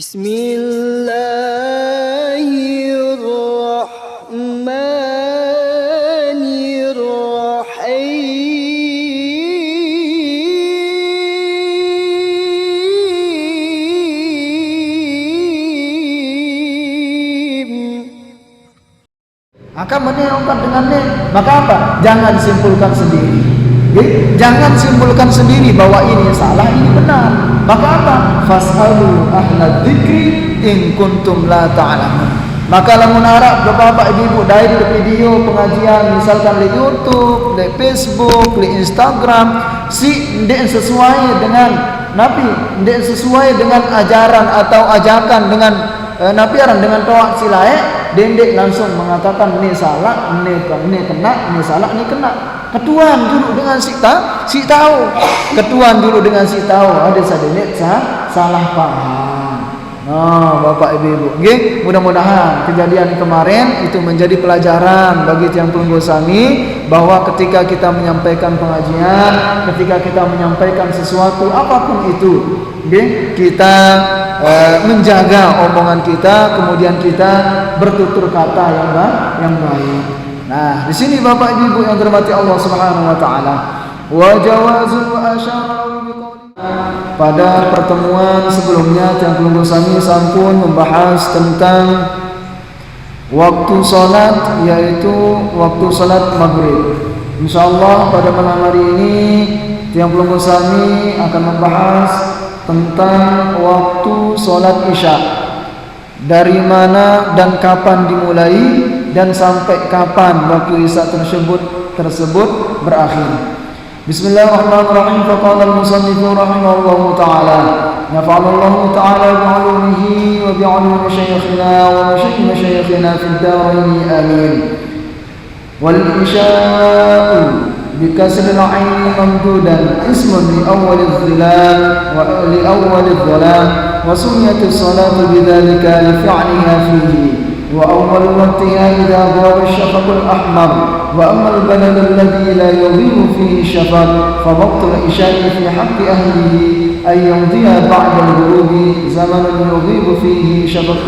Bismillahirrahmanirrahim. Maka meneongkan dengannya, maka apa? Jangan simpulkan sendiri. Jangan simpulkan sendiri bahwa ini salah, ini benar. Maka apa? Fas'alu ahla dzikri in kuntum la ta'lamun. Maka lamun harap bapak-bapak ibu-ibu dari video pengajian misalkan di YouTube, di Facebook, di Instagram, si ndek sesuai dengan Nabi, ndek sesuai dengan ajaran atau ajakan dengan nabiaran dengan toak silae, dendek langsung mengatakan ini salah, ini kena, ini salah, ini kena. Ketuan dulu dengan si tahu. Ketuan dulu dengan si tahu. Ada sadendek salah paham. Nah, Bapak Ibu, nggih, mudah-mudahan kejadian kemarin itu menjadi pelajaran bagi tiang pelunggu sami bahwa ketika kita menyampaikan pengajian, ketika kita menyampaikan sesuatu apapun itu, nggih, kita menjaga omongan kita, kemudian kita bertutur kata yang baik. Nah, di sini Bapak Ibu yang dirahmati Allah Subhanahu wa taala, wa jawazul asyara biqauli. Pada pertemuan sebelumnya Tiang Pelunggu Sami sampun membahas tentang waktu salat, yaitu waktu salat maghrib. Insyaallah pada malam hari ini Tiang Pelunggu Sami akan membahas tentang waktu salat Isya. Dari mana dan kapan dimulai dan sampai kapan waktu Isya tersebut berakhir. Bismillahirrahmanirrahim. Faqala al-musannifu rahimahullahu ta'ala, nafa'alallahu ta'ala bi'ulumihi wa bi'ulumi syayikhina wa masyayikhina fid darain amin. Wal isya'u bikasril 'aini mamdudan ismun li awwalidh dhilal wa li awwalidh dhalam wa sunnatus salatu bidzalika li fi'liha fihi. وأول وقتها إذا غاب الشفق الأحمر، وأما البلد الذي لا يغيب فيه الشفق فوقت العشاء في حق أهله أن يمضي بعد الغروب زمن يغيب فيه شفق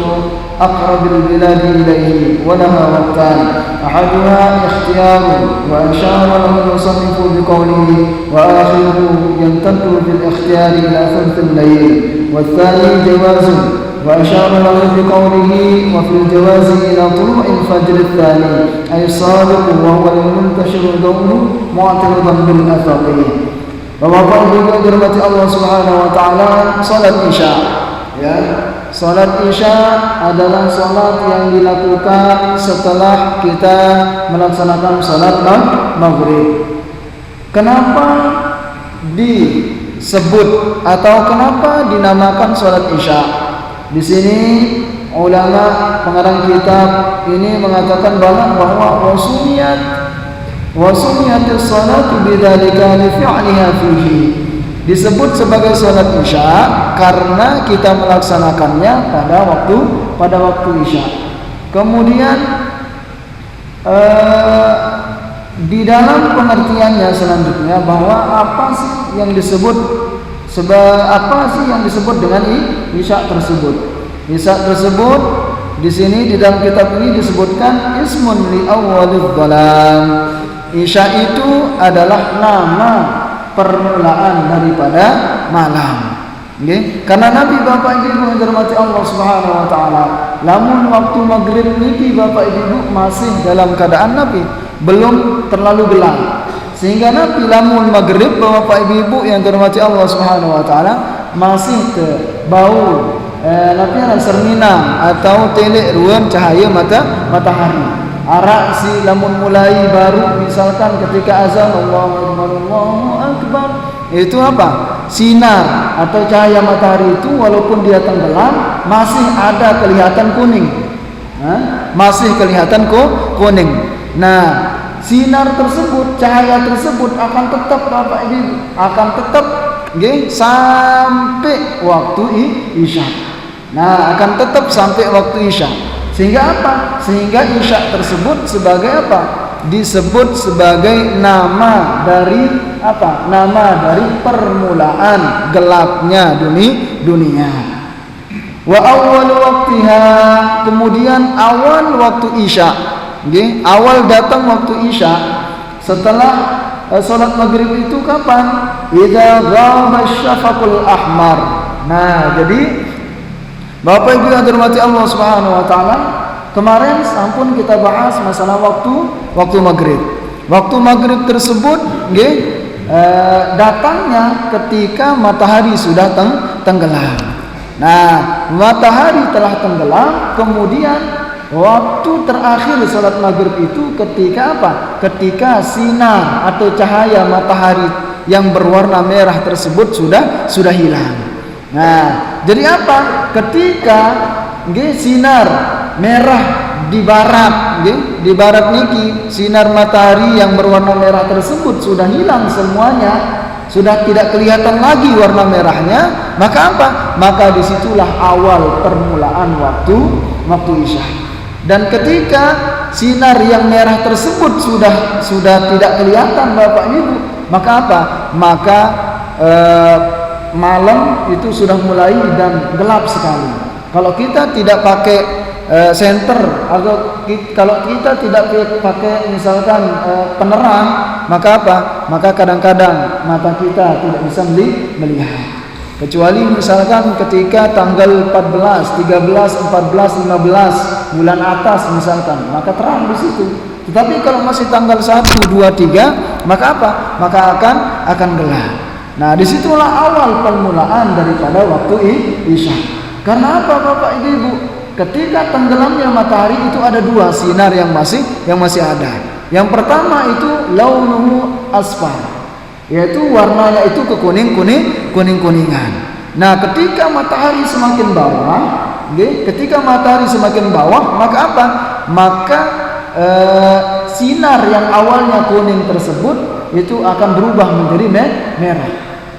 أقرب البلاد إليه، ولها وقتان أحدها اختيار وأشار له المصنف بقوله وآخره يمتد في الاختيار إلى ثلث الليل، والثاني جواز وأشار له بقوله وفي الجواز إلى طلوع الفجر الثاني أي الصادق وهو المنتشر ضوءه معترضا بالأفق. Bapak Ibu dirahmati Allah Subhanahu wa taala, salat Isya, ya. Salat Isya adalah salat yang dilakukan setelah kita melaksanakan salat maghrib. Kenapa disebut atau kenapa dinamakan salat Isya? Di sini ulama pengarang kitab ini mengatakan bahwa wasuniyatus salatu bidzalika li fi'liha fihi. Disebut sebagai salat Isya karena kita melaksanakannya pada waktu Isya. Kemudian di dalam pengertiannya selanjutnya bahwa apa sih yang disebut dengan Isya tersebut? Isya tersebut di sini di dalam kitab ini disebutkan ismun li awwalidh dhalam. Isya itu adalah nama permulaan daripada malam. Okay? Karena Nabi Bapak Ibu yang dirahmati Allah Subhanahu wa taala, lamun waktu maghrib niki Bapak Ibu masih dalam keadaan Nabi belum terlalu gelap. Sehingga Nabi lamun maghrib Bapak Ibu yang dirahmati Allah Subhanahu wa taala masih ke bau napian serminang atau telek ruang cahaya matahari. Arak si lamun mulai baru misalkan ketika azan Allahu akbar, itu apa? Sinar atau cahaya matahari itu walaupun dia tenggelam masih ada kelihatan kuning. Masih kelihatan kuning. Nah, sinar tersebut, cahaya tersebut akan tetap Bapak Ibu, akan tetap sampai waktu Isya. Nah, akan tetap sampai waktu Isya. Sehingga apa? Sehingga Isya tersebut sebagai apa? Disebut sebagai nama dari apa? Nama dari permulaan gelapnya dunia. Wa awal waktiha, kemudian awal waktu isya, okay? Awal datang waktu isya setelah salat maghrib itu kapan? Idza ghaba syafaqul ahmar. Nah, jadi Bapak Ibu yang dirahmati Allah Subhanahu wa taala, kemarin sampun kita bahas masalah waktu maghrib. Waktu maghrib tersebut okay, datangnya ketika matahari sudah tenggelam. Nah, matahari telah tenggelam, kemudian waktu terakhir salat maghrib itu ketika apa? Ketika sinar atau cahaya matahari yang berwarna merah tersebut sudah hilang. Nah, jadi apa? Ketika sinar merah di barat, di barat niki, sinar matahari yang berwarna merah tersebut sudah hilang semuanya, sudah tidak kelihatan lagi warna merahnya, maka apa? Maka disitulah awal permulaan waktu isya. Dan ketika sinar yang merah tersebut sudah tidak kelihatan Bapak Ibu, maka apa? Maka malam itu sudah mulai dan gelap sekali. Kalau kita tidak pakai senter, atau kalau kita tidak pakai misalkan penerang, maka apa? Maka kadang-kadang mata kita tidak bisa melihat. Kecuali misalkan ketika tanggal 14, 13, 14, 15 bulan atas misalkan, maka terang di situ. Tetapi kalau masih tanggal 1, 2, 3, maka apa? Maka akan gelap. Nah, disitulah awal permulaan daripada waktu isya. Karena apa Bapak Ibu? Ketika tenggelamnya matahari itu ada dua sinar yang masih ada. Yang pertama itu launuhu asfar, yaitu warnanya itu kuning-kuningan. Nah, ketika matahari semakin bawah, maka apa? Maka sinar yang awalnya kuning tersebut itu akan berubah menjadi merah,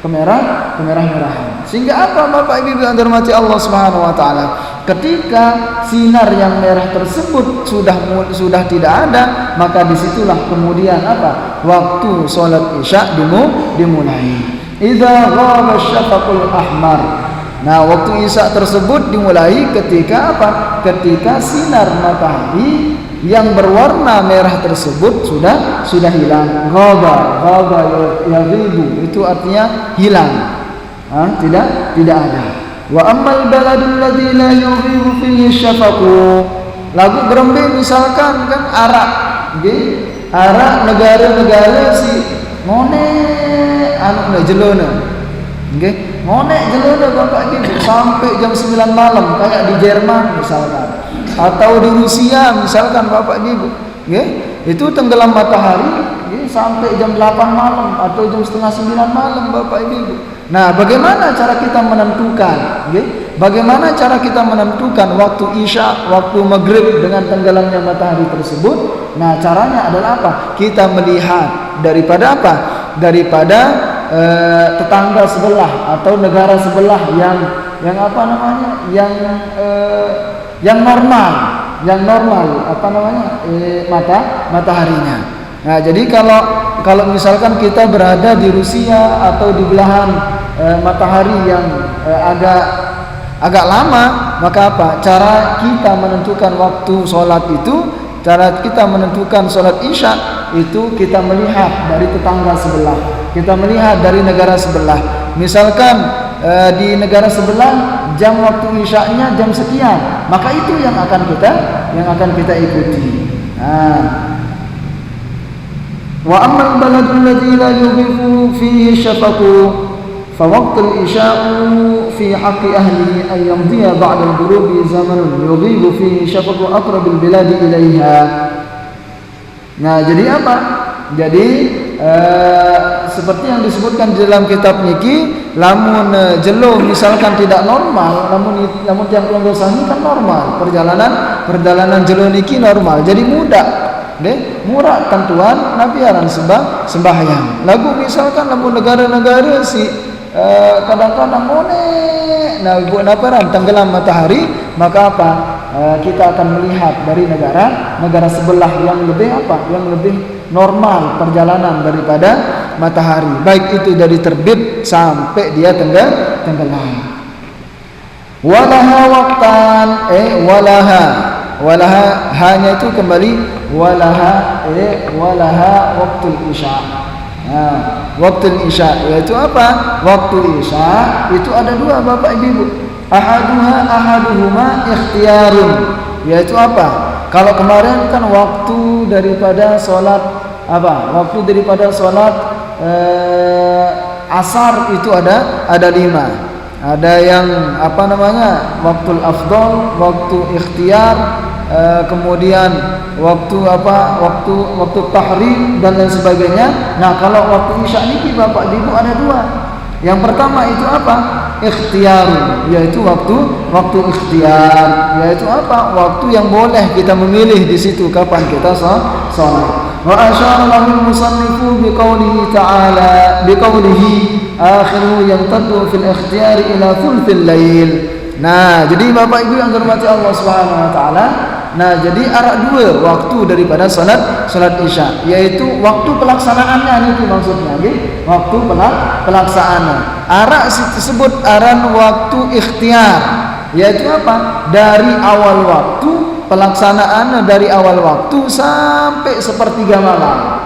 kemerah-merahan. Sehingga apa Bapak Ibu yang dirahmati Allah Subhanahu wa taala? Ketika sinar yang merah tersebut sudah tidak ada, maka disitulah kemudian apa? Waktu sholat isya dimulai. Idza ghaba syafaqul ahmar. Nah, waktu isya tersebut dimulai ketika apa? Ketika sinar matahari yang berwarna merah tersebut sudah hilang. Ghaba yaghibu, itu artinya hilang. Tidak ada. Wa ammal baladul ladzi la yughibu fihi syafaqu. Lagu berembe misalkan kan Arab, Arab negara-negara si ngone anu jelona. Ngone jelona Bapak Ibu sampai jam 9 malam kayak di Jerman misalkan, atau di Rusia misalkan Bapak Ibu, itu tenggelam matahari sampai jam 8 malam atau jam setengah 9 malam Bapak Ibu. Nah, bagaimana cara kita menentukan? Bagaimana cara kita menentukan waktu isya, waktu maghrib dengan tenggelamnya matahari tersebut? Nah, caranya adalah apa? Kita melihat daripada apa? Daripada tetangga sebelah atau negara sebelah yang apa namanya? Yang normal apa namanya? Mataharinya. Nah, jadi kalau misalkan kita berada di Rusia atau di belahan matahari yang agak lama, maka apa? Cara kita menentukan waktu sholat itu, cara kita menentukan sholat isya itu kita melihat dari tetangga sebelah, kita melihat dari negara sebelah. Misalkan di negara sebelah jam waktu isya-nya jam sekian, maka itu yang akan kita ikuti. Nah, wa ammal baladul ladzi la yughibu fihi syafaqu fa waqtul isya'u fi haqqi ahlihi ay yamdiya ba'da al-ghurubi zamanun yughibu fihi syafaqu aqrabil biladi ilaiha. Nah, jadi apa? Jadi seperti yang disebutkan di dalam kitab niki, lamun jelo misalkan tidak normal, namun yang dosa ini kan normal, perjalanan jelo niki normal, jadi mudah. Murah tentuan Nabi aran sembahyang. Lagu misalkan lagu negara-negara si kadang-kadang nah buat naparan tenggelam matahari, maka apa? Kita akan melihat dari negara sebelah yang lebih apa? Yang lebih normal perjalanan daripada matahari, baik itu dari terbit sampai dia tenggelam. Walaha waqtan, walaha hanya itu kembali walaha waktul isya. Nah, waktul isya yaitu apa? Waktu isya itu ada dua Bapak Ibu. Ahaduhuma ikhtiyarun, yaitu apa? Kalau kemarin kan waktu daripada sholat apa? Waktu daripada sholat asar itu ada 5. Ada yang apa namanya? Waktul afdal, waktu ikhtiyar, kemudian waktu apa? Waktu tahrim dan lain sebagainya. Nah, kalau waktu isya niki Bapak Ibu ada 2. Yang pertama itu apa? Ikhtiyar, yaitu waktu ikhtiyar, yaitu apa? Waktu yang boleh kita memilih di situ kapan kita sholat. Wa asyara lahu al-musannifu biqaulihi ta'ala akhiru yamtaddu fil ikhtiyar ila thulthil lail. Nah, jadi Bapak Ibu yang dirahmati Allah Subhanahu wa taala, nah jadi ada 2 waktu daripada salat Isya, yaitu waktu pelaksanaannya itu maksudnya, waktu pelaksanaan. Arak tersebut aran waktu ikhtiar, yaitu apa? Dari awal waktu pelaksanaan, dari awal waktu sampai sepertiga malam.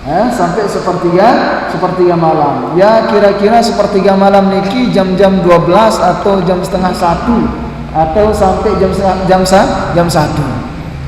Sampai sepertiga malam. Ya kira-kira sepertiga malam niki jam-jam 12 atau jam setengah 1 atau sampai jam 1.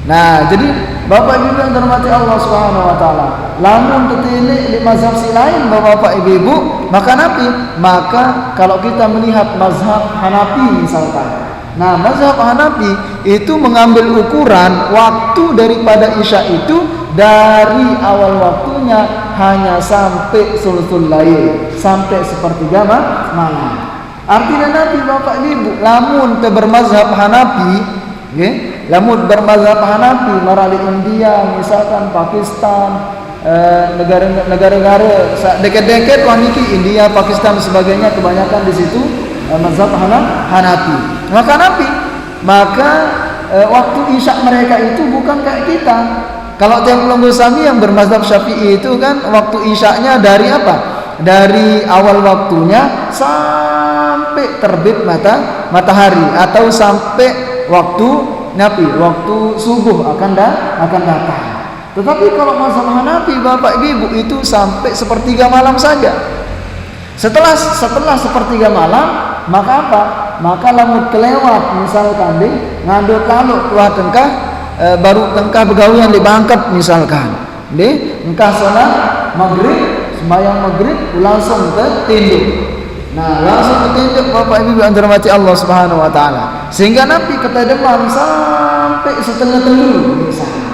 Nah, jadi Bapak Ibu yang dirahmati Allah Subhanahu wa taala, lamun tetene di mazhab si lain Bapak Ibu, maka kalau kita melihat mazhab Hanafi misalkan. Nah, mazhab Hanafi itu mengambil ukuran waktu daripada Isya itu dari awal waktunya hanya sampai sulusul lail, sampai sepertiga malam. Artinya nanti Bapak Ibu, lamun bermazhab Hanafi, lamun bermazhab Hanafi marali India, misalkan Pakistan, negara-negara dekat-dekat niki India, Pakistan sebagainya, kebanyakan di situ mazhab Hanafi. Maka waktu Isya mereka itu bukan kayak kita. Kalau Tiang Sami yang bermazhab Syafi'i itu kan waktu Isya'nya dari apa? Dari awal waktunya sampai terbit matahari atau sampai waktu subuh akan datang. Tetapi kalau mazhab Hanafi Bapak Ibu itu sampai sepertiga malam saja. Setelah sepertiga malam, maka apa? Maka lamun kelewat misalkan ngandut lalu keluar tengkah baru tengkah begawian di bangkep misalkan. Engkah salat maghrib, sembahyang maghrib langsung ke tinduk. Nah, langsung ke tinduk Bapak Ibu yang dirahmati Allah Subhanahu wa taala. Sehingga Nabi ketedeman sampai setengah 3 misalkan.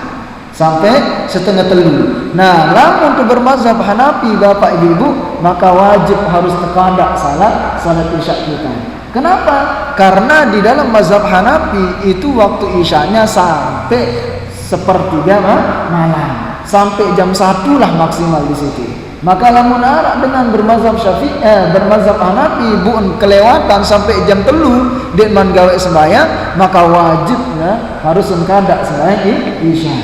Sampai setengah 3. Nah, lamun bermazhab Hanafi Bapak Ibu, maka wajib harus terkandak salat Isya kita. Kenapa? Karena di dalam mazhab Hanafi itu waktu Isyanya sampai sepertiga malam, sampai jam 1 lah maksimal di situ. Maka lamun arak dengan bermazhab bermazhab Hanafi bukan kelewatan sampai jam 3 dia gawe sembahyang, maka wajibnya harus mengkadak sembahyang Isya.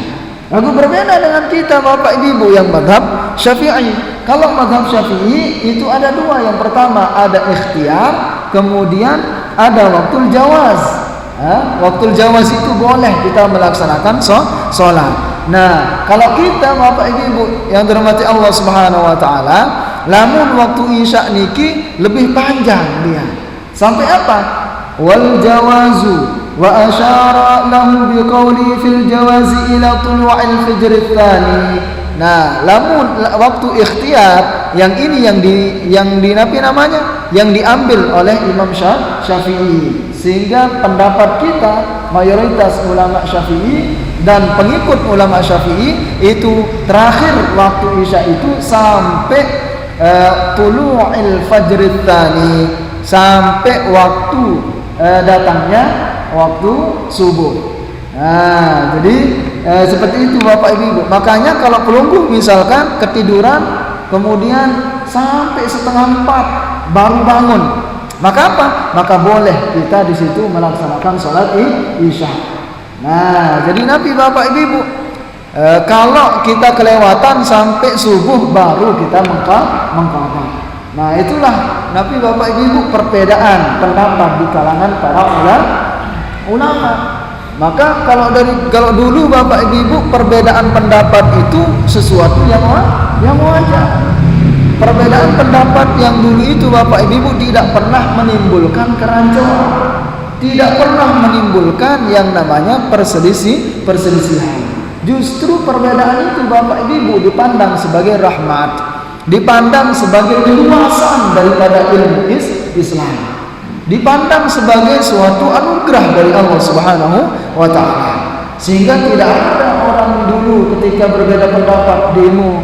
Lalu berbeda dengan kita Bapak Ibu yang mazhab Syafi'i. Kalau mazhab Syafi'i itu ada 2. Yang pertama ada ikhtiyar, kemudian ada waktul jawaz. Waktul jawaz itu boleh kita melaksanakan sholat. Nah, kalau kita Bapak Ibu yang dirahmati Allah Subhanahu wa taala, lamun waktu Isya niki lebih panjang dia. Sampai apa? Wal jawazu wa asyara lahu biqauli fil jawazi ila tulu'il fajr tsani. Nah, lamun waktu ikhtiyar yang ini yang diambil oleh Imam Syafi'i, sehingga pendapat kita mayoritas ulama Syafi'i dan pengikut ulama Syafi'i itu terakhir waktu Isya itu sampai tulu'il fajr tsani, sampai waktu datangnya waktu subuh. Nah, jadi seperti itu Bapak Ibu. Makanya kalau pelungguh misalkan ketiduran kemudian sampai setengah 4 baru bangun, maka apa? Maka boleh kita di situ melaksanakan sholat Isya. Nah, jadi Nabi Bapak Ibu, kalau kita kelewatan sampai subuh baru kita mengqadha. Nah, itulah Nabi Bapak Ibu perbedaan pendapat di kalangan para ulama. Maka kalau dulu Bapak Ibu perbedaan pendapat itu sesuatu yang wajar. Perbedaan pendapat yang dulu itu Bapak Ibu tidak pernah menimbulkan kerancuan, tidak pernah menimbulkan yang namanya perselisihan. Justru perbedaan itu Bapak Ibu dipandang sebagai rahmat, dipandang sebagai keluasan daripada ilmu Islam, dipandang sebagai suatu anugerah dari Allah Subhanahu wa taala. Sehingga tidak ada orang dulu ketika berbeda pendapat demo,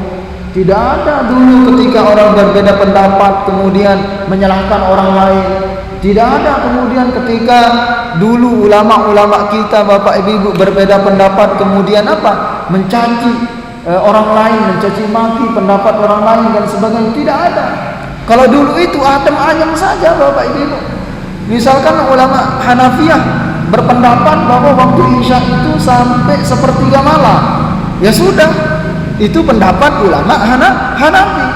tidak ada dulu ketika orang berbeda pendapat kemudian menyalahkan orang lain, tidak ada kemudian ketika dulu ulama-ulama kita Bapak Ibu berbeda pendapat kemudian mencaci orang lain, mencaci maki pendapat orang lain dan sebagainya. Tidak ada. Kalau dulu itu adem ayem saja Bapak Ibu. Misalkan ulama Hanafiyah berpendapat bahwa waktu Isya itu sampai sepertiga malam, ya sudah, itu pendapat ulama Hanafi.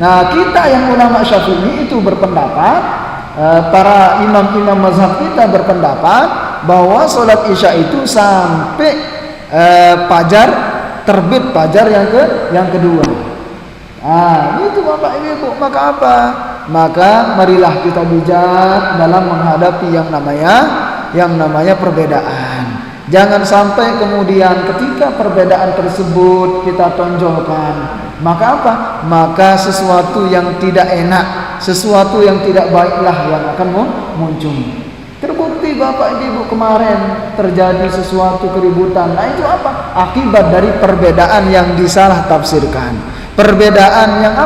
Nah, kita yang ulama Syafi'i itu berpendapat, para imam-imam mazhab kita berpendapat bahwa sholat Isya itu sampai fajar terbit, fajar yang kedua. Nah, itu Bapak Ibu. Maka apa? Maka marilah kita bijak dalam menghadapi yang namanya perbedaan. Jangan sampai kemudian ketika perbedaan tersebut kita tonjolkan. Maka apa? Maka sesuatu yang tidak enak, sesuatu yang tidak baiklah yang akan muncul. Terbukti Bapak Ibu kemarin terjadi sesuatu keributan. Nah, itu apa? Akibat dari perbedaan yang disalah tafsirkan. Perbedaan yang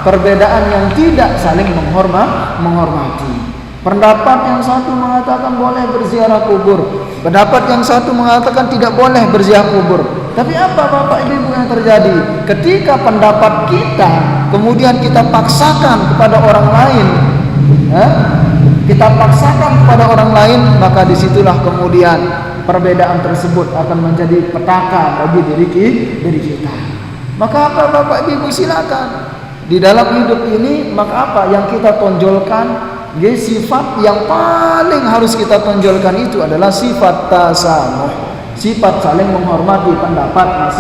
Perbedaan yang tidak saling menghormati. Pendapat yang satu mengatakan boleh berziarah kubur, pendapat yang satu mengatakan tidak boleh berziarah kubur. Tapi apa Bapak Ibu yang terjadi? Ketika pendapat kita kemudian kita paksakan kepada orang lain, maka disitulah kemudian perbedaan tersebut akan menjadi petaka bagi diri kita. Maka apa Bapak Ibu, silakan di dalam hidup ini, maka apa yang kita tonjolkan, sifat yang paling harus kita tonjolkan itu adalah sifat tasamuh, sifat saling menghormati pendapat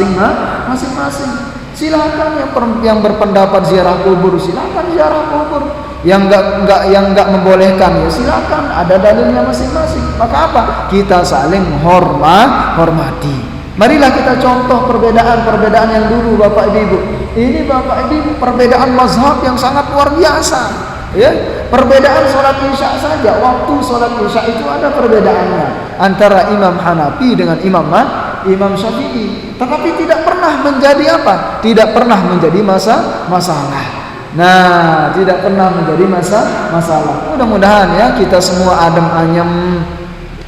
masing-masing. Silakan yang berpendapat ziarah kubur, silakan ziarah kubur. Yang enggak membolehkan, ya silakan, ada dalilnya masing-masing. Maka apa? Kita saling hormati. Marilah kita contoh perbedaan yang dulu Bapak Ibu. Ini Bapak Ibu perbedaan mazhab yang sangat luar biasa. Ya, perbedaan sholat Isya saja, waktu sholat Isya itu ada perbedaannya antara Imam Hanafi dengan Imam Syafi'i. Tetapi tidak pernah menjadi Tidak pernah menjadi masalah. Nah, tidak pernah menjadi masalah. Mudah-mudahan ya kita semua adem ayem.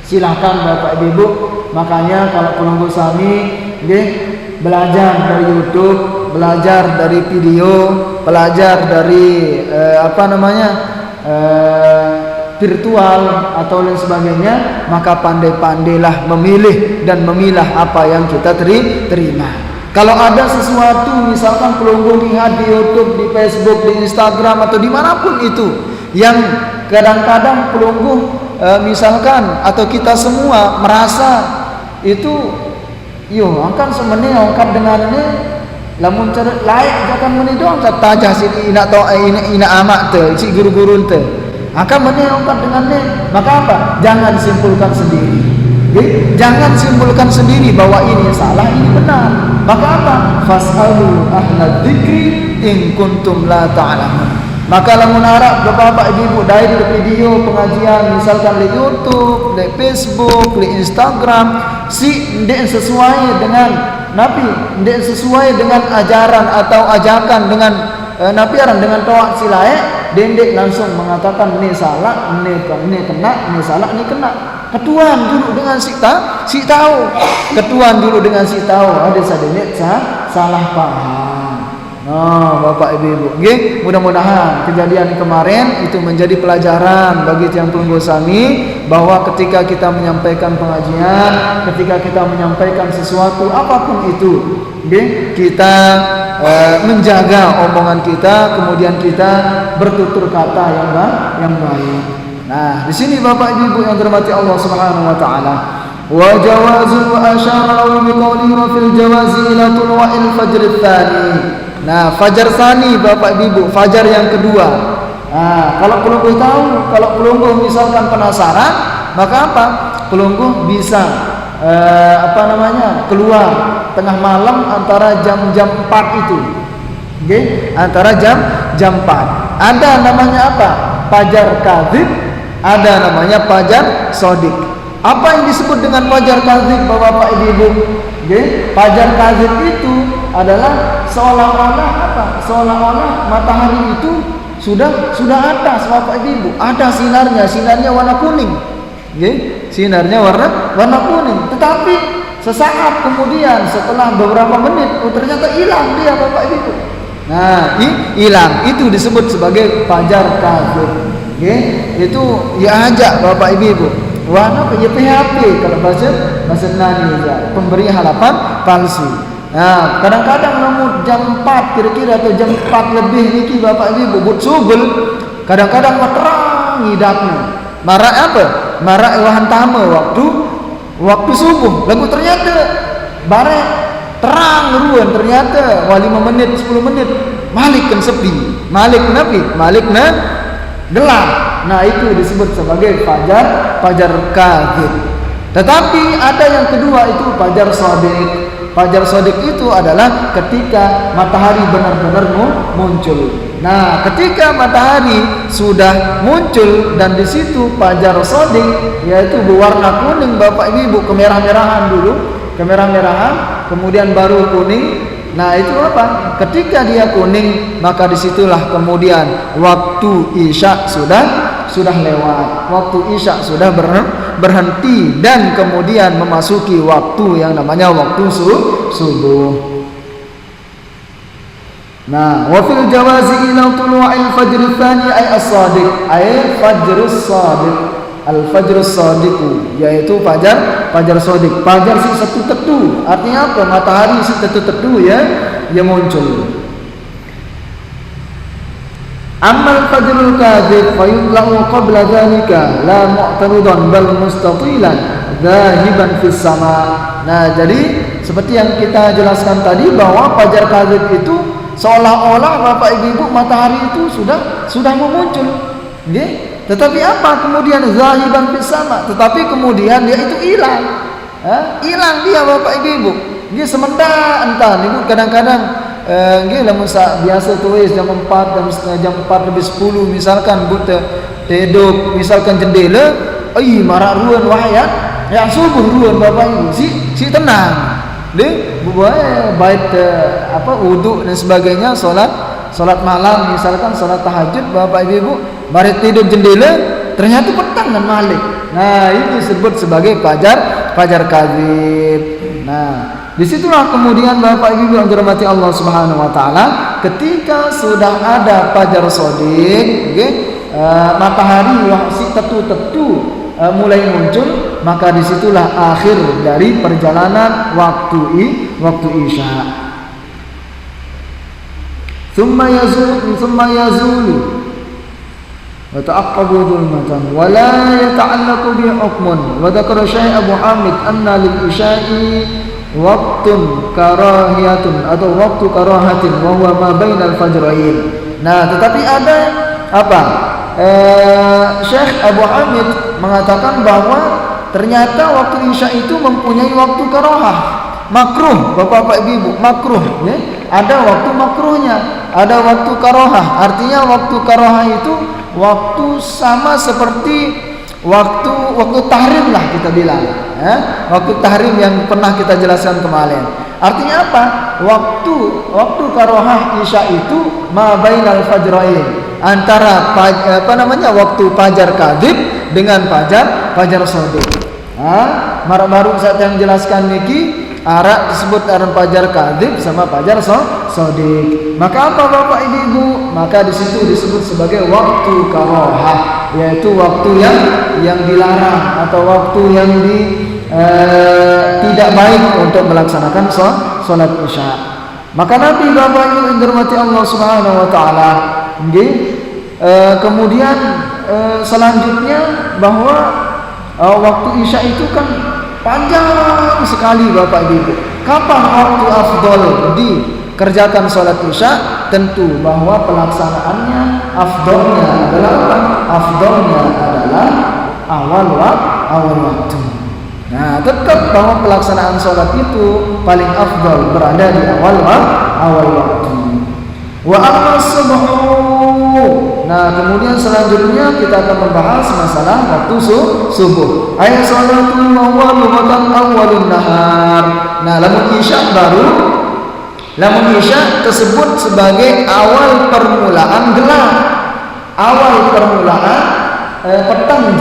Silahkan Bapak Ibu. Makanya kalau penunggu sami belajar dari YouTube, belajar dari video, belajar dari virtual atau lain sebagainya, maka pandai-pandailah memilih dan memilah apa yang kita terima. Kalau ada sesuatu misalkan pelunggu lihat di YouTube, di Facebook, di Instagram atau dimanapun itu yang kadang-kadang pelunggu misalkan atau kita semua merasa itu angkan semene angkat dengan ini lamun ceret laik akan meni doang tajah sini ina amak te si guru-guru te akan meni angkat dengan ini. Maka apa? Jangan simpulkan sendiri. Jangan simpulkan sendiri bahwa ini salah, ini benar. Maka apa? Fas'alu ahla dzikri in kuntum la ta'lamun. Maka lamun harap Bapak Ibu dari video pengajian misalkan di YouTube, di Facebook, di Instagram, ndek sesuai dengan Nabi, ndek sesuai dengan ajaran atau ajakan dengan Nabi dengan toak silae, dendek langsung mengatakan ini salah, ini kena, ini salah, ini kena. Ketuan dulu dengan si tahu. Ketuan dulu dengan si tahu. Ada sadene salah paham. Nah, Bapak Ibu, mudah-mudahan kejadian kemarin itu menjadi pelajaran bagi tiang pelunggu sami bahwa ketika kita menyampaikan pengajian, ketika kita menyampaikan sesuatu apapun itu, kita menjaga omongan kita, kemudian kita bertutur kata yang baik. Nah, di sini Bapak Ibu yang dirahmati Allah Subhanahu wa taala. Wa jawazu asyara bi qawli wa fil jawazi ila tulwa'il fajr tsani. Nah, fajar tsani Bapak Ibu, fajar yang kedua. Nah, kalau pelungguh tahu, kalau pelungguh misalkan penasaran, maka apa? Pelungguh bisa keluar tengah malam antara jam 4 itu. Okay? Antara jam 4. Ada namanya apa? Fajar kadzib, ada namanya fajar shadiq. Apa yang disebut dengan fajar kadzib Bapak Ibu? Okay? Fajar kadzib itu adalah seolah-olah apa? Seolah-olah matahari itu sudah atas Bapak Ibu. Ada sinarnya warna kuning. Okay? Sinarnya warna kuning. Tetapi sesaat kemudian setelah beberapa menit ternyata hilang dia Bapak Ibu. Nah, hilang. Itu disebut sebagai fajar kadzib. Okay? Itu ya ajak Bapak Ibu. Warna ya PHP kalau bahasa Nani ya, pemberi harapan palsu. Nah, kadang-kadang namun jam 4 kira-kira atau jam 4 lebih niki Bapak Ibu but subul, kadang-kadang terang hidapnya. Marak apa? Marak wahan tama waktu subuh. Lagu ternyata barek terang ruan ternyata 5 menit 10 menit malik kan sepi. Malik nabi, malik na gelap. Nah, itu disebut sebagai fajar kadzib. Tetapi ada yang kedua itu fajar shadiq. Fajar shadiq itu adalah ketika matahari benar-benar muncul. Nah, ketika matahari sudah muncul dan di situ fajar shadiq yaitu berwarna kuning Bapak Ibu, kemerah-merahan dulu, kemerah-merahan, kemudian baru kuning. Nah, itu apa? Ketika dia kuning, maka disitulah kemudian waktu isya sudah lewat. Waktu isya sudah berhenti dan kemudian memasuki waktu yang namanya waktu subuh. Nah, wa fil jawazi ila tulu'il fajr tsani ay as-shadiq ay fajrus shadiq. Al-fajrus shadiq yaitu fajar shadiq. Fajar si satu tetu. Artinya apa? Matahari si tetu ya muncul. Amal fajrul kadzib fayutla'u qabla dhalika la mu'taridan bal mustatilan dhahiban fis sama. Nah, jadi seperti yang kita jelaskan tadi bahwa fajar kadzib itu seolah-olah Bapak Ibu matahari itu sudah muncul. Okay? Tetapi apa kemudian zahiban fis sama? Tetapi kemudian dia itu hilang. Hilang dia Bapak Ibu. Dia sementara entah Ibu kadang-kadang nggih lamun biasa tulis jam 4 jam 4 lebih 10 misalkan but tedok misalkan jendela marak ruan wahya ya subuh ruan Bapak Ibu si tenang deh bait wudu dan sebagainya salat malam misalkan salat tahajud Bapak Ibu bari tidur jendela ternyata petang dan malik. Nah, itu disebut sebagai fajar kadzib. Nah, disitulah kemudian Bapak Ibu yang dirahmati Allah Subhanahu wa taala, ketika sudah ada fajar shadiq, matahari si tetu mulai muncul, maka disitulah akhir dari perjalanan waktu isya. Thumma yazulu wa ta'aqqabu dhulmatan wa la yata'allaqu bi hukmun wa dzakara Syekh Abu Hamid anna lil isya'i waktun karahiyatun atau waktu karahatin wa huwa ma bainal fajrain. Nah, tetapi ada apa? Syekh Abu Hamid mengatakan bahwa ternyata waktu isya itu mempunyai waktu karahah, makruh Bapak Ibu, makruh ya. Ada waktu makruhnya, ada waktu karahah. Artinya waktu karahah itu waktu sama seperti waktu tahrim lah kita bilang ya. Waktu tahrim yang pernah kita jelaskan kemarin. Artinya apa? Waktu karahah isya itu ma bainal fajrain, antara waktu fajar kadzib dengan fajar shadiq. Baru saat yang jelaskan niki arak disebut aran fajar kadzib sama fajar shadiq. Maka apa Bapak Ibu? Maka di situ disebut sebagai waktu karahah, yaitu waktu yang dilarang atau waktu yang tidak baik untuk melaksanakan salat isya. Maka Nabi Bapak Ibu yang dirahmati Allah Subhanahu wa taala, kemudian selanjutnya bahwa waktu Isya itu kan panjang sekali Bapak Ibu. Kapan waktu afdol dikerjakan sholat Isya? Tentu bahwa pelaksanaannya afdolnya adalah apa? Afdolnya adalah awal waktu. Nah, tetap bahwa pelaksanaan sholat itu paling afdol berada di awal waktu. Wa amma subuh. Nah, kemudian selanjutnya kita akan membahas masalah waktu subuh. Ayat sholatul awwaluhatan awwalun nahar. Nah, lamun isya tersebut sebagai awal permulaan gelap. Awal permulaan petang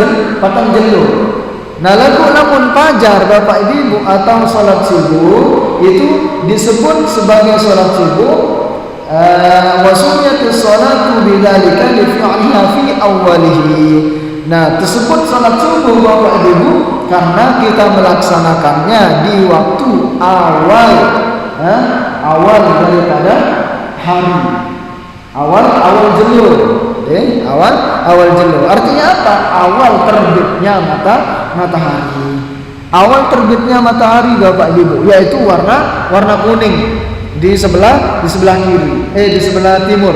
jelo. Nah, lamun fajar Bapak Ibu atau salat subuh itu disebut sebagai salat subuh wa sunnatus salatu bidzalika li fi'liha fi awwalihi. Nah, tersebut salat subuh Bapak Ibu karena kita melaksanakannya di waktu awal daripada hari. Awal jelur. Awal jelur. Artinya apa? Awal terbitnya matahari. Awal terbitnya matahari Bapak Ibu, yaitu warna kuning di sebelah kiri, di sebelah timur.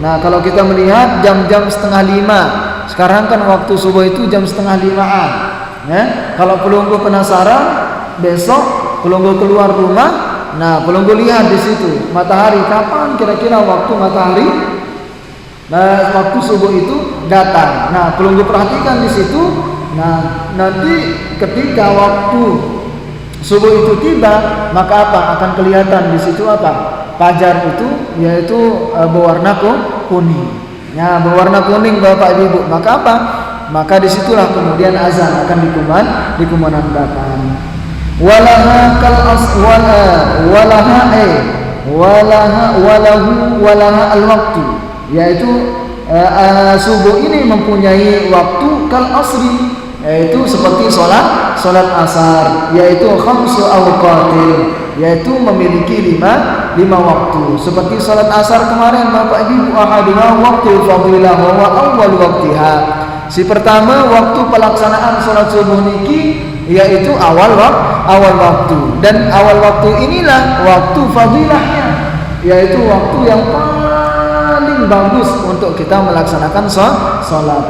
Nah, kalau kita melihat jam-jam 4:30, sekarang kan waktu subuh itu jam 4:30-an. Kalau pelunggu penasaran, besok pelunggu keluar rumah, nah pelunggu lihat di situ matahari kapan kira-kira waktu matahari. Nah, waktu subuh itu datang. Nah, pelunggu perhatikan di situ. Nah, nanti ketika waktu subuh itu tiba, maka apa? Akan kelihatan di situ apa? Fajar itu yaitu berwarna kuning. Ya, berwarna kuning Bapak Ibu. Maka apa? Maka disitulah kemudian azan akan dikumandangkan. Walaha al-waktu, yaitu subuh ini mempunyai waktu kal asri, yaitu seperti salat asar, yaitu khamsu awqatin, yaitu memiliki lima waktu. Seperti salat asar kemarin Bapak Ibu, ahaduha waqtul fadilah wa awwal waqtiha. Si pertama waktu pelaksanaan salat subuh niki yaitu awal waktu, dan awal waktu inilah waktu fadilahnya, yaitu waktu yang paling bagus untuk kita melaksanakan salat.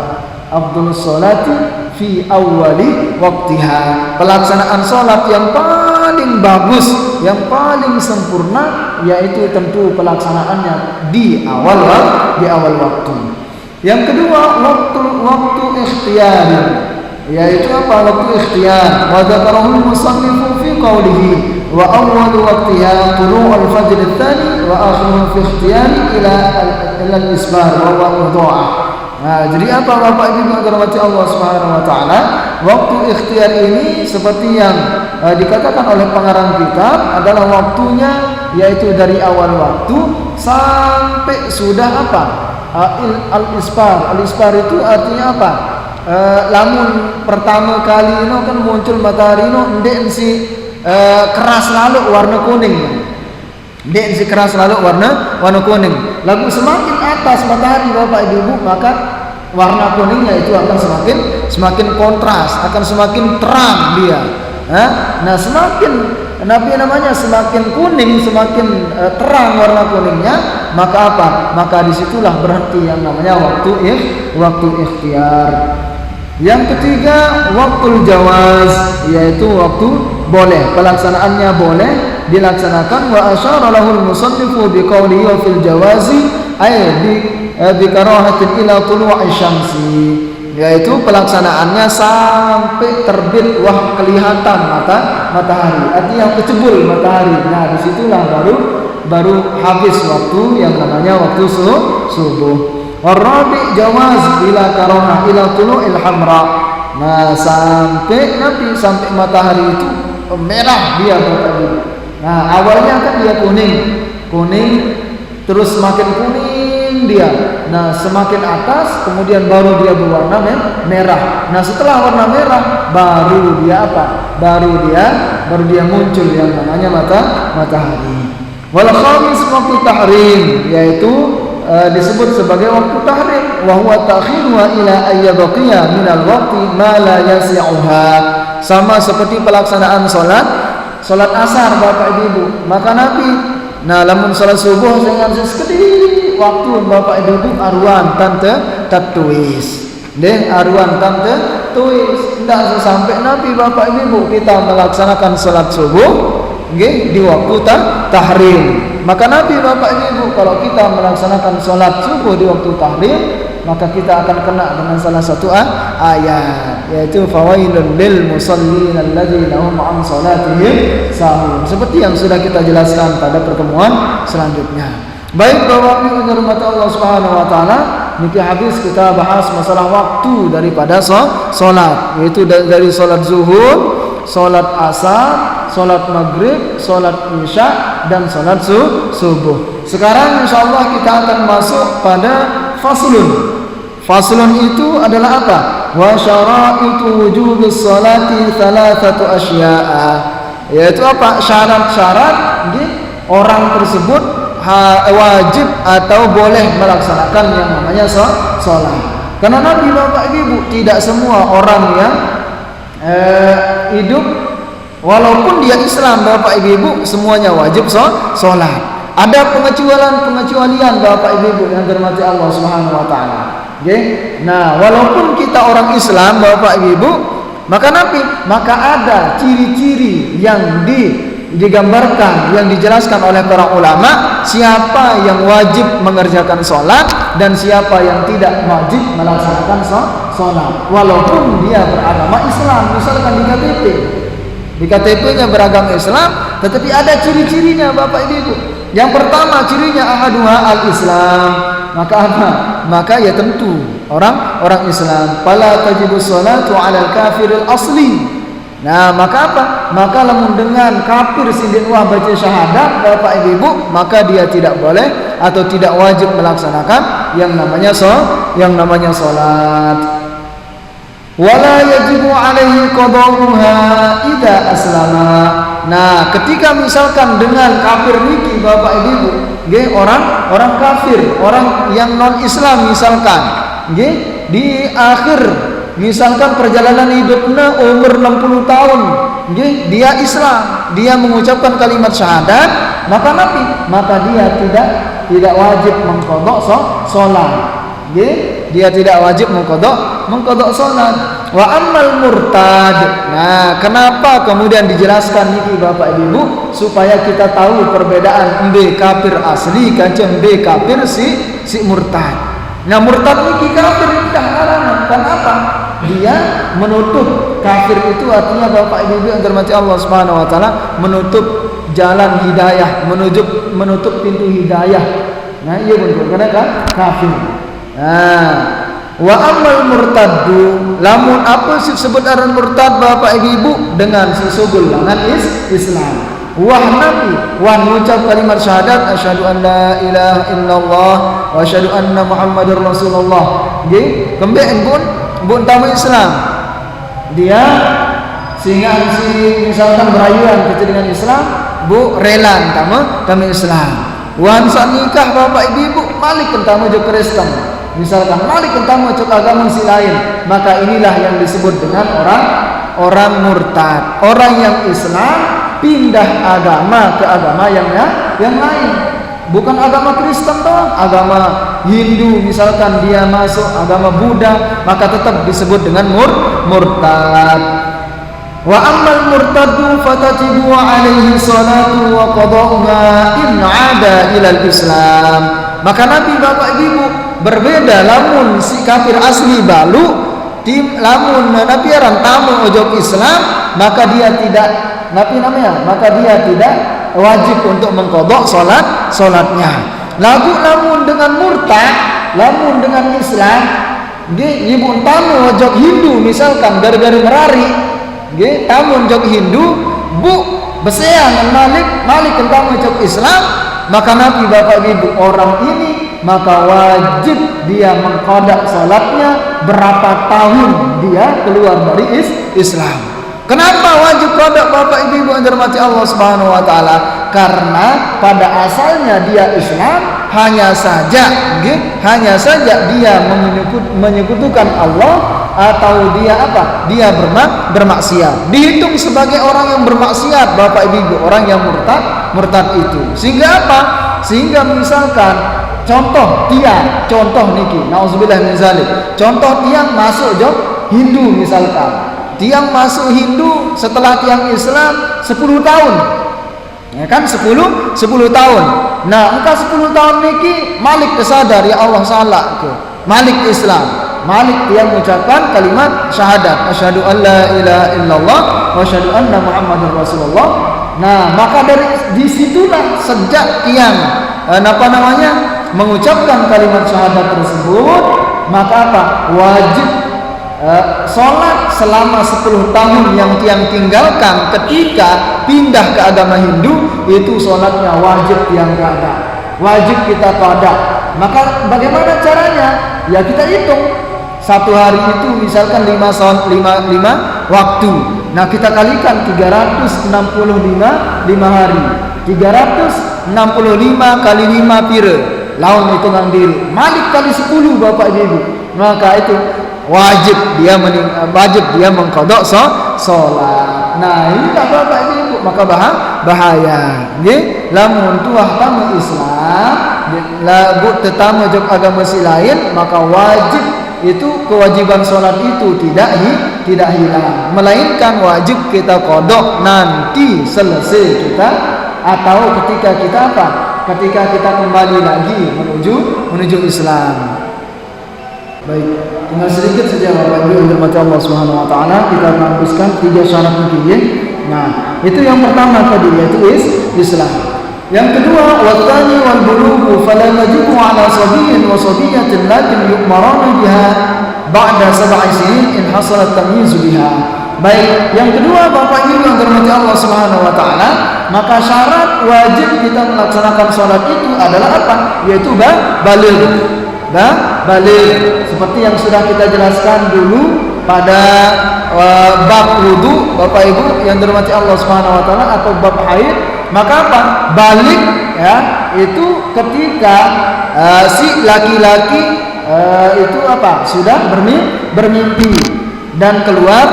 Afdhalus sholati fi awwali waqtiha. Pelaksanaan salat yang paling bagus, yang paling sempurna, yaitu tentu pelaksanaannya di awal waktu. Yang kedua, waktu ikhtiyar, yaitu apa? Waktu ikhtiyar. Wa dzakarahul musannifu fi qawlihi wa awwalu waqtiha tulu'ul fajr ats-tsani wa akhiru fi ikhtiyari ila al-isbar wa wadhu'ah. Nah, jadi apa Bapak Ibu yang dirahmati Allah Subhanahu wa taala? Waktu ikhtiyar ini seperti yang dikatakan oleh pengarang kitab adalah waktunya yaitu dari awal waktu sampai sudah apa? Al-isbar. Al-isbar itu artinya apa? Lamun pertama kali ini kan muncul matahari ini ndek si keras lalu warna kuning. Ndek si keras lalu warna kuning. Lalu semakin atas matahari Bapak Ibu, maka warna kuningnya itu akan semakin kontras, akan semakin terang dia. Nah, semakin kuning, semakin terang warna kuningnya, maka apa? Maka disitulah berhenti yang namanya waktu ikhtiyar. Yang ketiga, waktu jawaz, yaitu waktu boleh, pelaksanaannya boleh dilaksanakan. Wa asyara lahul musannifu biqaulihi wa fil jawazi ay bi karahatin ila tulu'i syamsi, yaitu pelaksanaannya sampai terbit kelihatan matahari, artinya kecebur matahari. Nah, disitulah baru habis waktu yang namanya waktu subuh. Warabi jawaz bila karahah ila tulu'il hamra. Nah, sampai matahari itu merah dia Bapak Ibu. Nah, awalnya kan dia kuning, terus semakin kuning dia. Nah, semakin atas kemudian baru dia berwarna merah. Nah, setelah warna merah baru dia apa? Baru dia muncul yang namanya matahari. Wal khamis waktu tahrim, yaitu disebut sebagai waktu tahrim, wa huwa ta'khiruha ila ayyabqiya min al-waqti ma la yasi'uha. Sama seperti pelaksanaan salat asar Bapak Ibu. Maka Nabi lamun salat subuh dengan sekediri waktu Bapak Ibu aruan tante tatuis. Aruan tante tuis. Tidak sampai Nabi Bapak Ibu kita melaksanakan salat subuh di waktu tahrim. Maka Nabi Bapak Ibu kalau kita melaksanakan salat subuh di waktu tahrim, maka kita akan kena dengan salah satu ayat, yaitu fawailun lil musallin alladzina hum an salatihim sahun, seperti yang sudah kita jelaskan pada pertemuan selanjutnya. Baik Bapak Ibu yang dirahmati Allah Subhanahu wa taala, niki habis kita bahas masalah waktu daripada salat, yaitu dari salat zuhur, salat asar, salat maghrib, salat isya, dan salat subuh. Sekarang insyaallah kita akan masuk pada faslun. Faslun itu adalah apa? Wa syara'itu wujubis salati thalathatu asya'a, yaitu apa? Syarat-syarat orang tersebut wajib atau boleh melaksanakan yang namanya salat. Karena Nabi Bapak Ibu tidak semua orang yang hidup walaupun dia Islam Bapak Ibu semuanya wajib salat. Ada pengecualian Bapak Ibu yang dirahmati Allah Subhanahu wa taala. Nah, walaupun kita orang Islam Bapak Ibu, maka ada ciri-ciri yang digambarkan, yang dijelaskan oleh para ulama, siapa yang wajib mengerjakan sholat dan siapa yang tidak wajib melaksanakan sholat walaupun dia beragama Islam. Misalkan di KTP-nya beragama Islam, tetapi ada ciri-cirinya Bapak Ibu. Yang pertama cirinya ahaduha al-Islam. Maka apa? Maka ya tentu orang Islam. Fala tajibu sholatu 'alal kafiril asli. Nah, maka apa? Maka lamun dengan kafir sindin wah baca syahadat Bapak Ibu, maka dia tidak boleh atau tidak wajib melaksanakan yang namanya salat. Wala yajibu 'alaihi qada'uha idza aslama. Nah, ketika misalkan dengan kafir niki Bapak Ibu, orang kafir, orang yang non Islam misalkan, di akhir misalkan perjalanan hidupnya umur 60 tahun, dia Islam, dia mengucapkan kalimat syahadat, maka dia tidak wajib mengqadha salat. Dia tidak wajib mengqadha salat. Wa ammal murtad. Nah, kenapa kemudian dijelaskan niki Bapak Ibu supaya kita tahu perbedaan B kafir asli kanjeng B kafir si murtad. Nah, murtad niki kafir tidak haram. Kenapa? Dia menutup, kafir itu artinya Bapak Ibu yang dirahmati Allah Subhanahu wa taala, menutup jalan hidayah, menutup pintu hidayah. Nah, iya betul, karena kan kafir. Nah, wa amal murtaddu, lamun apa sih sebut aran murtad Bapak Ibu dengan sesugul langan Islam. Wah Nabi, wah mengucap kalimat syahadat asyhadu an la ilaha illallah wa asyhadu anna muhammadar rasulullah. Kembeen pun tamu Islam. Dia sehingga misalkan berayuan kita dengan Islam, relan tamu Islam. Wan saat nikah Bapak Ibu malik tamu je Kristen. Misalkan malik tamu cok agama si lain, maka inilah yang disebut dengan orang murtad. Orang yang Islam pindah agama ke agama yang lain. Bukan agama Kristen doang, agama Hindu misalkan dia masuk agama Buddha, maka tetap disebut dengan murtad. Wa ammal murtaddu fatajibu alaihi salatu wa qada'uha in 'ada ila al-Islam. Maka Nabi Bapak Ibu berbeda lamun si kafir asli balu lamun Nabi aran tamu ojok Islam, maka dia tidak wajib untuk mengqadha salatnya. Lamun dengan murtad, lamun dengan Islam, ibu tamu ojok Hindu misalkan gara-gara merari, tamu ojok Hindu, besean malik tamu ojok Islam, maka Nabi Bapak Ibu orang ini maka wajib dia mengqadha salatnya berapa tahun dia keluar dari Islam. Kenapa wajib qada Bapak Ibu yang dirahmati Allah Subhanahu wa taala? Karena pada asalnya dia Islam, hanya saja dia menyekutukan Allah, atau dia apa? Dia bermaksiat. Dihitung sebagai orang yang bermaksiat Bapak Ibu, orang yang murtad itu. Sehingga apa? Sehingga misalkan contoh niki, nauzubillah min zalik. Contoh tiang masuk Hindu misalkan. Tiang masuk Hindu setelah tiang Islam 10 tahun. Ya kan 10 tahun. Nah, engkau 10 tahun niki Malik kesadar ya Allah salah ke. Malik Islam. Malik tiang mengucapkan kalimat syahadat, asyhadu an la ilaha illallah wa asyhadu anna Muhammadar Rasulullah. Nah, maka dari disitulah sejak tiang mengucapkan kalimat syahadat tersebut, maka apa? Wajib sholat selama 10 tahun yang tiang tinggalkan ketika pindah ke agama Hindu, itu sholatnya wajib tiang qada, wajib kita qada. Maka bagaimana caranya? Ya kita hitung satu hari itu misalkan 5 waktu. Nah kita kalikan 365 hari. 365 kali 5 pira lawan hitungan diri. Malik kali 10 Bapak Ibu. Maka itu wajib dia mengqada salat. Nah, ini tak Bapak Ibu, maka bahaya. Nggih, lamun tuah tamu Islam, lagu tetamu jog agama si lain, maka wajib itu kewajiban salat itu tidak hilang, melainkan wajib kita qada nanti selesai kita, atau ketika kita ketika kita kembali lagi menuju Islam. Baik, tinggal sedikit saja Bapak Ibu yang dirahmati Allah Subhanahu wa taala, kita menghapuskan 3 syarat mungkin. Nah, itu yang pertama tadi, yaitu Islam. Yang kedua, watsani wal bulugh fala yajibu ala sabiyyin wa sabiyatin lakin yu'maruna biha ba'da 7 sinin in hasalat tamyiz biha. Baik, yang kedua Bapak Ibu yang dirahmati Allah Subhanahu wa taala, maka syarat wajib kita melaksanakan salat itu adalah apa? Yaitu baligh. Balik seperti yang sudah kita jelaskan dulu pada bab wudu Bapak Ibu yang dirahmati Allah Subhanahu wa taala, atau bab haid. Maka apa? Balik ya, itu ketika si laki-laki itu apa? Sudah bermimpi dan keluar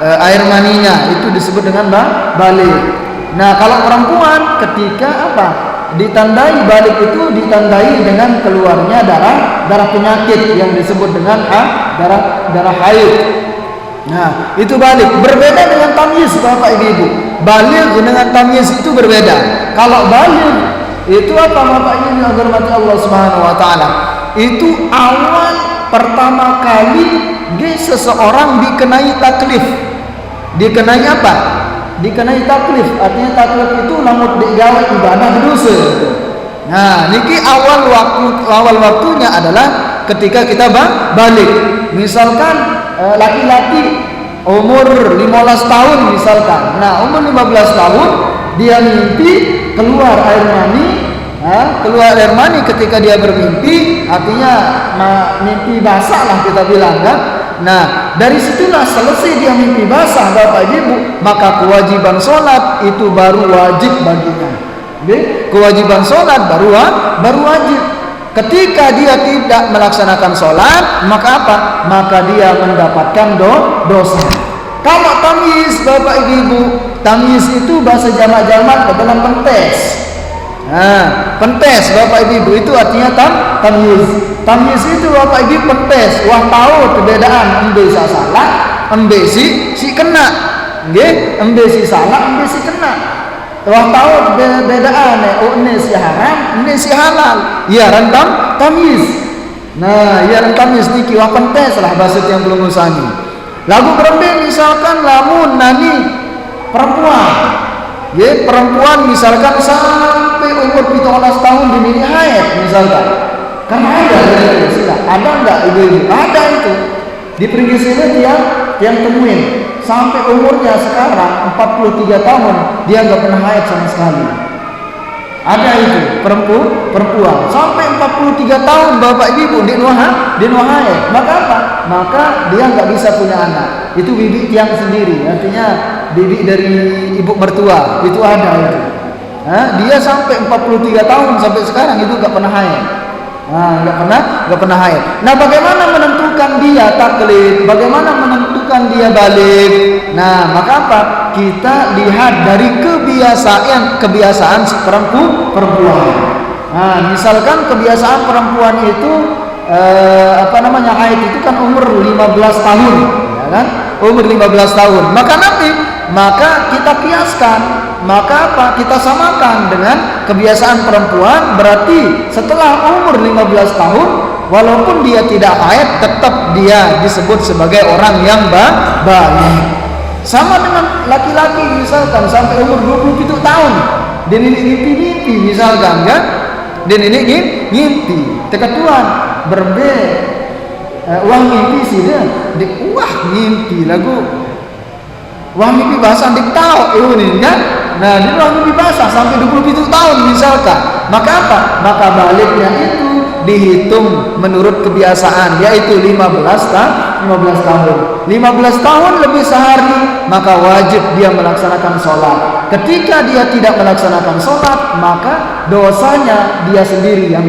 air maninya, itu disebut dengan balik. Nah, kalau perempuan ketika apa? Ditandai balik itu ditandai dengan keluarnya darah penyakit yang disebut dengan darah haid. Nah, itu balik. Berbeda dengan tamyiz Bapak Ibu. Balik dengan tamyiz itu berbeda. Kalau balik itu apa Bapak Ibu yang dirahmati Allah Subhanahu wa taala? Itu awal pertama kali seseorang dikenai taklif. Dikenai apa? Dikenai taklif, artinya taklif itu namun digawe ibadah dosa. Nah, niki awal waktunya adalah ketika kita balik. Misalkan laki-laki umur 15 tahun misalkan. Nah, umur 15 tahun dia mimpi keluar air mani. Keluar air mani ketika dia bermimpi, artinya mimpi basah lah kita bilang kan. Nah, dari situlah selesai dia mimpi basah Bapak Ibu, maka kewajiban sholat itu baru wajib baginya. Kewajiban sholat baru wajib. Ketika dia tidak melaksanakan sholat, maka apa? Maka dia mendapatkan dosa. Kalau tamyiz Bapak Ibu, tamyiz itu bahasa jamak-jamak dalam pentes. Nah, pentes Bapak Ibu itu artinya tamyiz. Tamyiz itu Bapak Ibu pentes. Wah tahu perbedaan embe salah, embe si kena. Nggih, embe si salah, embe si kena. Wah tahu perbedaan ini si haram, ini si halal. Ya rentam tamyiz. Nah, ya rentam tamyiz niki wah pentes lah bahasa yang belum usani. Lagu berembe misalkan lamun nani perempuan. Ya, perempuan misalkan sampai umur 17 tahun dimini haid misalkan. Kan ada enggak ibu-ibu? Ada itu. Di pinggir sini yang temuin sampai umurnya sekarang 43 tahun dia enggak pernah haid sama sekali. Ada itu perempuan sampai 43 tahun Bapak Ibu di haid. Maka apa? maka dia nggak bisa punya anak. Itu bibi tiang sendiri, artinya bibi dari ibu mertua itu ada itu. Dia sampai 43 tahun sampai sekarang itu nggak pernah haid. Nggak pernah haid. Nah, bagaimana menentukan dia taklid? Bagaimana menentukan dia balik? Nah, maka apa? Kita lihat dari kebiasaan si perempuan. Nah, misalkan kebiasaan perempuan itu haid itu kan umur 15 tahun, ya kan? Umur 15 tahun. Maka kita kiaskan, maka apa? Kita samakan dengan kebiasaan perempuan, berarti setelah umur 15 tahun walaupun dia tidak haid tetap dia disebut sebagai orang yang balik. Sama dengan laki-laki misalkan sampai umur 27 tahun dia ngimpi misalkan kan? Dia ngimpi tekatuan berbe uang mimpi sih dia ngimpi lagu wah mimpi basah dik tahu ini kan. Nah, dia uang mimpi basah sampai 27 tahun misalkan. Maka apa? Maka baliknya itu dihitung menurut kebiasaan, yaitu 15 tahun. 15 tahun lebih sehari, maka wajib dia melaksanakan sholat. Ketika dia tidak melaksanakan sholat, maka dosanya dia sendiri yang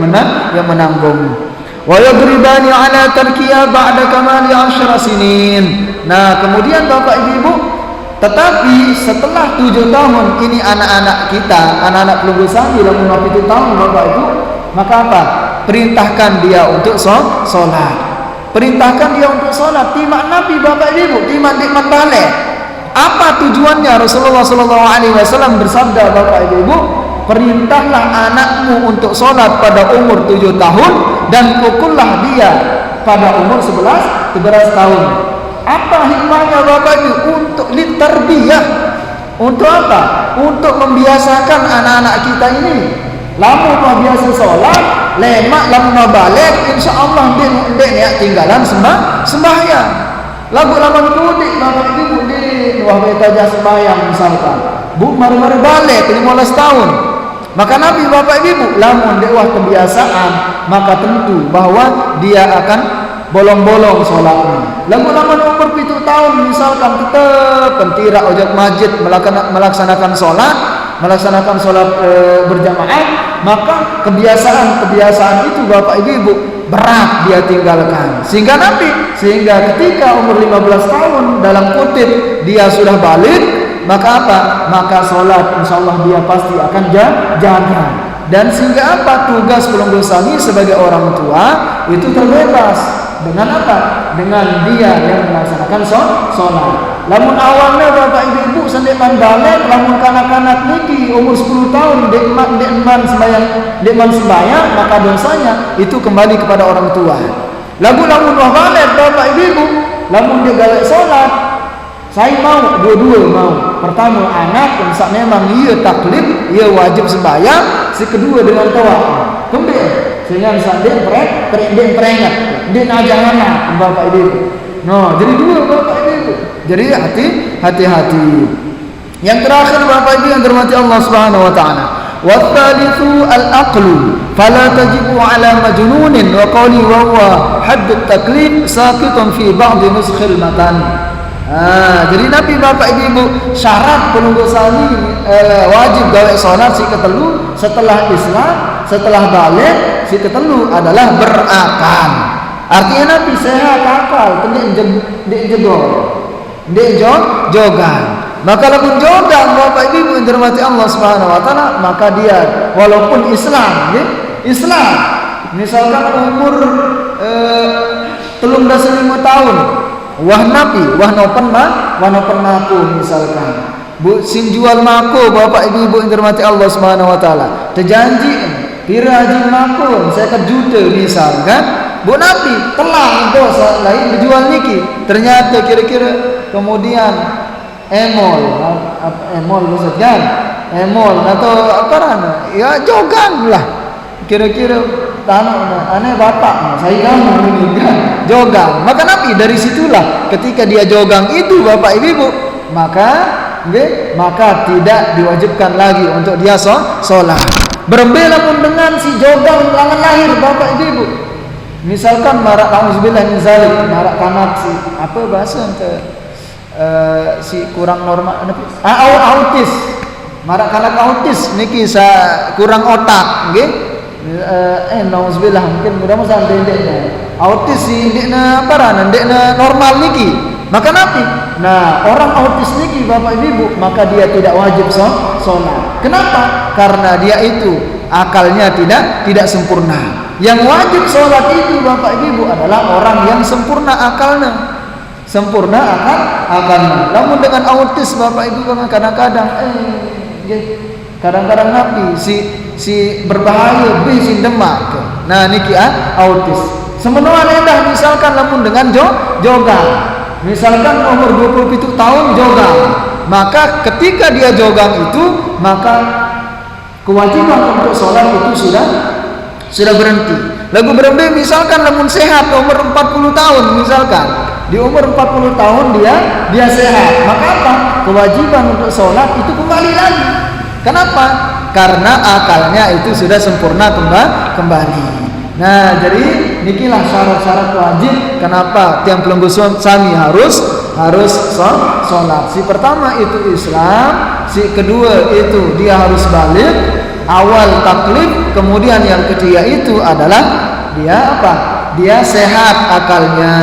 menanggung. Wa yadribani ala tarkiya ba'da kamali 10 sinin. Nah, kemudian Bapak Ibu, tetapi setelah 7 tahun ini anak-anak kita, anak-anak pelunggu sani dalam 7 tahun Bapak Ibu, maka apa? Perintahkan dia untuk sholat. Perintahkan dia untuk sholat. Timak Nabi Bapak Ibu, timak balik. Apa tujuannya? Rasulullah SAW bersabda Bapak Ibu, perintahlah anakmu untuk sholat pada umur 7 tahun dan pukullah dia pada umur 11 tahun. Apa hikmahnya Bapak Ibu? Untuk litarbiyah. Untuk apa? Untuk membiasakan anak-anak kita ini. Lamun mau biasa sholat, lemak lamun mau balik, insya Allah dia ya tinggalan sembahyang. Lagu lamun kudik Bapak Ibu di wahai tajah sembahyang misalkan, mari balik 15 tahun. Maka Nabi Bapak Ibu lamun dia kebiasaan, maka tentu bahwa dia akan bolong-bolong sholatnya. Lamun umur 7 tahun misalkan kita pentira ojek masjid melaksanakan sholat berjamaah, maka kebiasaan itu Bapak Ibu berat dia tinggalkan. Sehingga ketika umur 15 tahun dalam kutip dia sudah balik, maka apa? Maka sholat insyaallah dia pasti akan jaga. Dan sehingga apa? Tugas pelunggu sani sebagai orang tua itu terbebas. Dengan apa? Dengan dia yang melaksanakan sholat. Lamun awalnya Bapak Ibu sendeman balik, lamun kanak-kanak niki umur 10 tahun dekman sembahyang, maka dosanya itu kembali kepada orang tua. Lamun balik Bapak Ibu, lamun dia galak sholat, saya mau dua-dua mau. Pertama anak yang memang ia taklid, ia wajib sembahyang. Si kedua dengan tawa. Kembali sehingga dia peringat dia najangan Bapak Ibu. No, jadi dua Bapak Ibu. Jadi hati-hati. Yang terakhir Bapak Ibu yang dirahmati Allah Subhanahu wa taala. Watsalitsu al-aqlu fala tajibu ala majnunin wa qawli wa huwa hadd at-taklif saqitun fi ba'd nuskhil matan. Jadi Nabi Bapak Ibu syarat pelunggu sani wajib gawe salat si ketelu setelah Islam, setelah balik si ketelu adalah berakal. Artinya Nabi sehat akal, tidak jogan. Maka lamun jogan Bapak Ibu yang dirahmati Allah Subhanahu wa taala, maka dia walaupun Islam, Islam misalkan umur 35 tahun, wah Nabi, wah nopen maku misalkan. Bu sin jual maku Bapak Ibu yang dirahmati Allah Subhanahu wa taala. Terjanji pira haji maku saya juta misalkan. Bu Nabi telah dosa lain dijual niki. Ternyata kira-kira kemudian emol maksudnya emol atau apa rana? Ya jogan lah. Kira-kira tanah aneh bapak saya kamu meninggal jogang. Maka Nabi dari situlah ketika dia jogang itu Bapak Ibu maka tidak diwajibkan lagi untuk dia sholat. Berbeda pun dengan si jogang langan lahir Bapak Ibu. Misalkan marak auzubillah min zalik, marak kanak si apa bahasa ke si kurang normal autis. Marak kanak autis niki sa kurang otak nggih. Nauzubillah mungkin mudah-mudahan ndeknya. Autis si ndekna parana ndekna normal niki. Maka napi? Nah, orang autis niki Bapak Ibu, maka dia tidak wajib sholat. Kenapa? Karena dia itu akalnya tidak sempurna. Yang wajib sholat itu Bapak Ibu adalah orang yang sempurna akalnya. Sempurna akalnya. Namun dengan autis Bapak Ibu kadang-kadang kadang-kadang napi si berbahaya si demak. Nah niki autis. Semenawa dah misalkan namun dengan jogang. Misalkan umur 27 tahun jogang. Maka ketika dia jogang itu, maka kewajiban untuk sholat itu sudah berhenti. Lagu berhenti misalkan namun sehat umur 40 tahun misalkan. Di umur 40 tahun dia sehat. Maka apa? Kewajiban untuk sholat itu kembali lagi. Kenapa? Karena akalnya itu sudah sempurna kembali. Nah, jadi nikilah syarat-syarat wajib kenapa tiang pelenggu sami harus sholat. Si pertama itu Islam, si kedua itu dia harus balik, awal taklif, kemudian yang ketiga itu adalah dia apa? Dia sehat akalnya.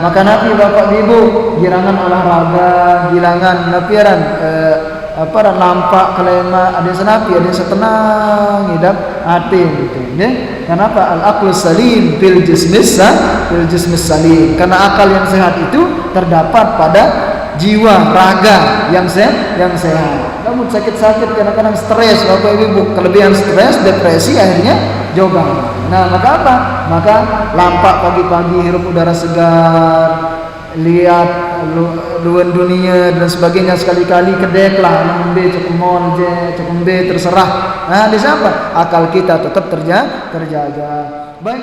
Maka Nabi Bapak Ibu girangan olahraga, girangan napiaran nampak kelema ada senapi ada setenang hidup hati gitu ya. Kenapa? Al-aqlu salim fil jismis salim. Karena akal yang sehat itu terdapat pada jiwa raga yang sehat. Namun sakit-sakit kadang-kadang stres Bapak Ibu, kelebihan stres, depresi akhirnya jogang. Nah, maka apa? Maka lampak pagi-pagi hirup udara segar, lihat luar dunia dan sebagainya, sekali-kali kedeklah nembe cekumbe terserah. Nah, di siapa? Akal kita tetap terjaga. Baik.